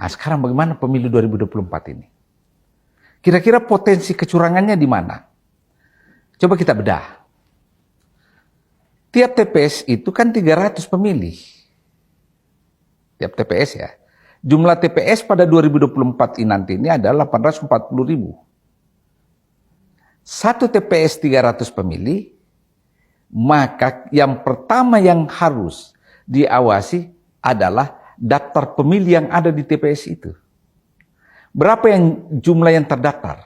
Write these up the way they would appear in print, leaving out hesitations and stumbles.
Nah, sekarang bagaimana pemilu 2024 ini? Kira-kira potensi kecurangannya di mana? Coba kita bedah. Tiap TPS itu kan 300 pemilih. Tiap TPS ya. Jumlah TPS pada 2024 ini nanti ini adalah 840.000. Satu TPS 300 pemilih, maka yang pertama yang harus diawasi adalah daftar pemilih yang ada di TPS itu. Berapa yang jumlah yang terdaftar?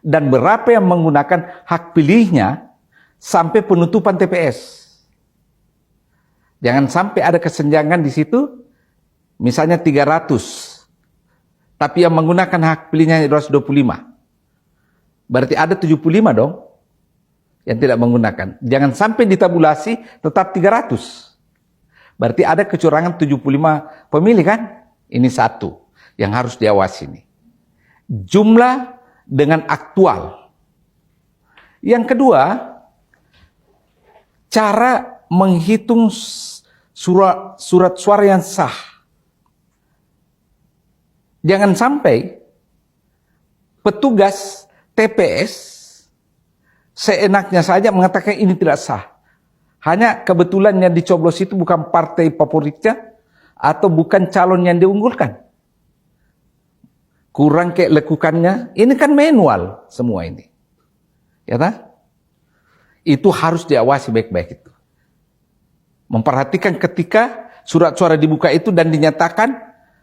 Dan berapa yang menggunakan hak pilihnya sampai penutupan TPS. Jangan sampai ada kesenjangan di situ, misalnya 300, tapi yang menggunakan hak pilihnya 225. Berarti ada 75 dong yang tidak menggunakan. Jangan sampai ditabulasi tetap 300. Berarti ada kecurangan 75 pemilih kan? Ini satu yang harus diawasi nih. Jumlah dengan aktual. Yang kedua, cara menghitung surat suara yang sah. Jangan sampai petugas TPS seenaknya saja mengatakan ini tidak sah. Hanya kebetulan yang dicoblos itu bukan partai favoritnya atau bukan calon yang diunggulkan. Kurang kelekukannya, ini kan manual semua ini. Ya tak? Itu harus diawasi baik-baik itu. Memperhatikan ketika surat suara dibuka itu dan dinyatakan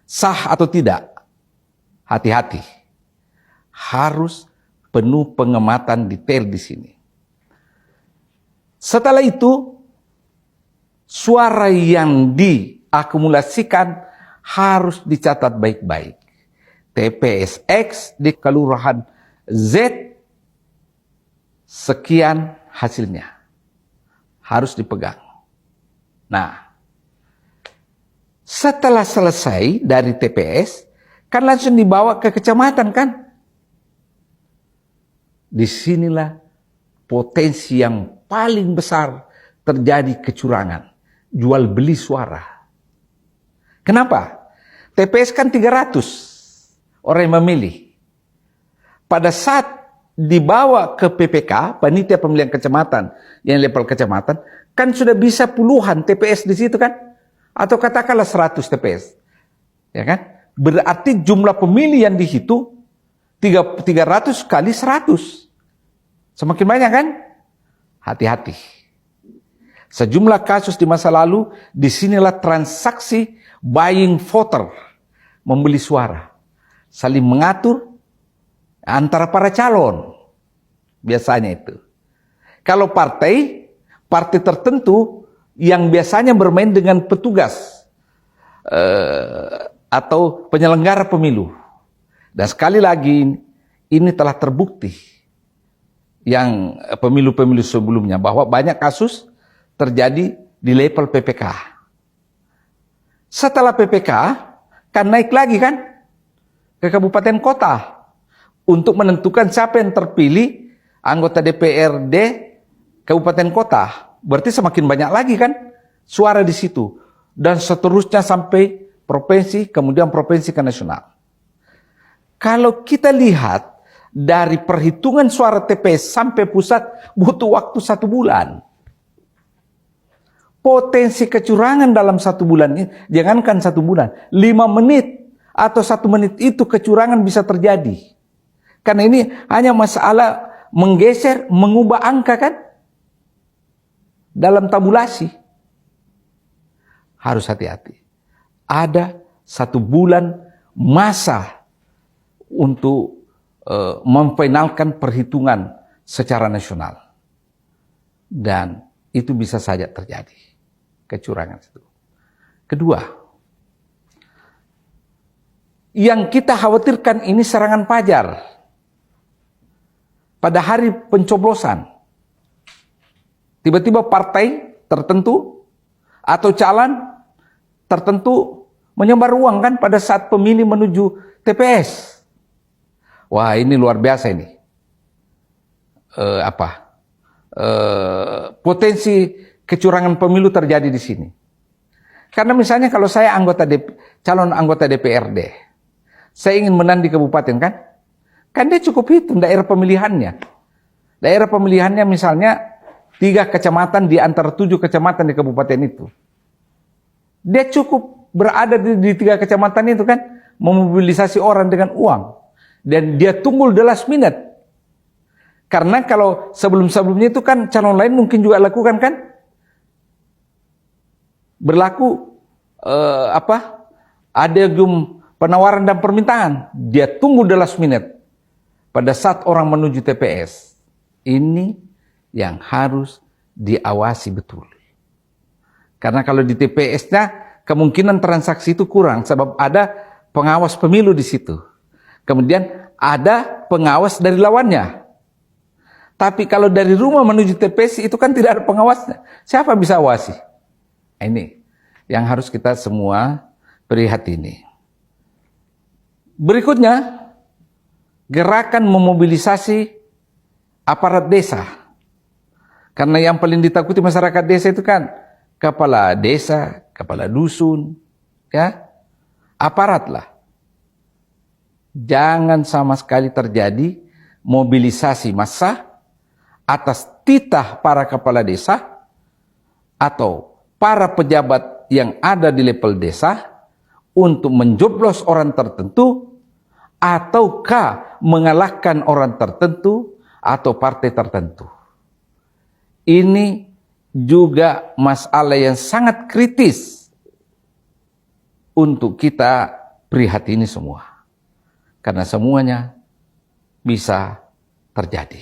sah atau tidak. Hati-hati. Harus penuh pengamatan detail di sini. Setelah itu, suara yang diakumulasikan harus dicatat baik-baik. TPS X di kelurahan Z, sekian hasilnya. Harus dipegang. Nah, setelah selesai dari TPS, kan langsung dibawa ke kecamatan kan? Disinilah potensi yang paling besar terjadi kecurangan. Jual beli suara. Kenapa? TPS kan 300 orang yang memilih. Pada saat dibawa ke PPK, Panitia Pemilihan Kecamatan, yang level kecamatan, kan sudah bisa puluhan TPS di situ kan? Atau katakanlah 100 TPS. Ya kan? Berarti jumlah pemilih yang dihitung 300 kali 100. Semakin banyak kan? Hati-hati. Sejumlah kasus di masa lalu, disinilah transaksi buying voter, membeli suara. Saling mengatur antara para calon. Biasanya itu. Kalau partai tertentu yang biasanya bermain dengan petugas atau penyelenggara pemilu. Dan sekali lagi, ini telah terbukti yang pemilu-pemilu sebelumnya bahwa banyak kasus terjadi di level PPK. Setelah PPK kan naik lagi kan ke kabupaten kota untuk menentukan siapa yang terpilih anggota DPRD kabupaten kota. Berarti semakin banyak lagi kan suara di situ dan seterusnya sampai provinsi, kemudian provinsi ke nasional. Kalau kita lihat dari perhitungan suara TPS sampai pusat butuh waktu 1 bulan. Potensi kecurangan dalam 1 bulan ini, jangankan 1 bulan, 5 menit atau 1 menit itu kecurangan bisa terjadi. Karena ini hanya masalah menggeser, mengubah angka kan? Dalam tabulasi. Harus hati-hati. Ada 1 bulan masa untuk memfinalkan perhitungan secara nasional. Dan itu bisa saja terjadi. Kecurangan itu. Kedua, yang kita khawatirkan ini serangan fajar. Pada hari pencoblosan. Tiba-tiba partai tertentu atau calon tertentu menyebar uang kan pada saat pemilih menuju TPS. Wah, ini luar biasa ini. Potensi kecurangan pemilu terjadi di sini. Karena misalnya kalau saya calon anggota DPRD, saya ingin menang di kabupaten kan? Kan dia cukup hitung daerah pemilihannya. Daerah pemilihannya misalnya 3 kecamatan di antara 7 kecamatan di kabupaten itu. Dia cukup berada di 3 kecamatan itu kan, memobilisasi orang dengan uang. Dan dia tunggu the last minute. Karena kalau sebelum-sebelumnya itu kan calon lain mungkin juga lakukan kan? Berlaku ada penawaran dan permintaan. Dia tunggu the last minute. Pada saat orang menuju TPS. Ini yang harus diawasi betul. Karena kalau di TPS-nya kemungkinan transaksi itu kurang. Sebab ada pengawas pemilu di situ. Kemudian ada pengawas dari lawannya. Tapi kalau dari rumah menuju TPS itu kan tidak ada pengawasnya. Siapa bisa awasi? Ini yang harus kita semua prihatini. Berikutnya, gerakan memobilisasi aparat desa. Karena yang paling ditakuti masyarakat desa itu kan kepala desa, kepala dusun, ya, aparat lah. Jangan sama sekali terjadi mobilisasi massa atas titah para kepala desa atau para pejabat yang ada di level desa untuk menjoblos orang tertentu ataukah mengalahkan orang tertentu atau partai tertentu. Ini juga masalah yang sangat kritis untuk kita prihatini semua. Karena semuanya bisa terjadi.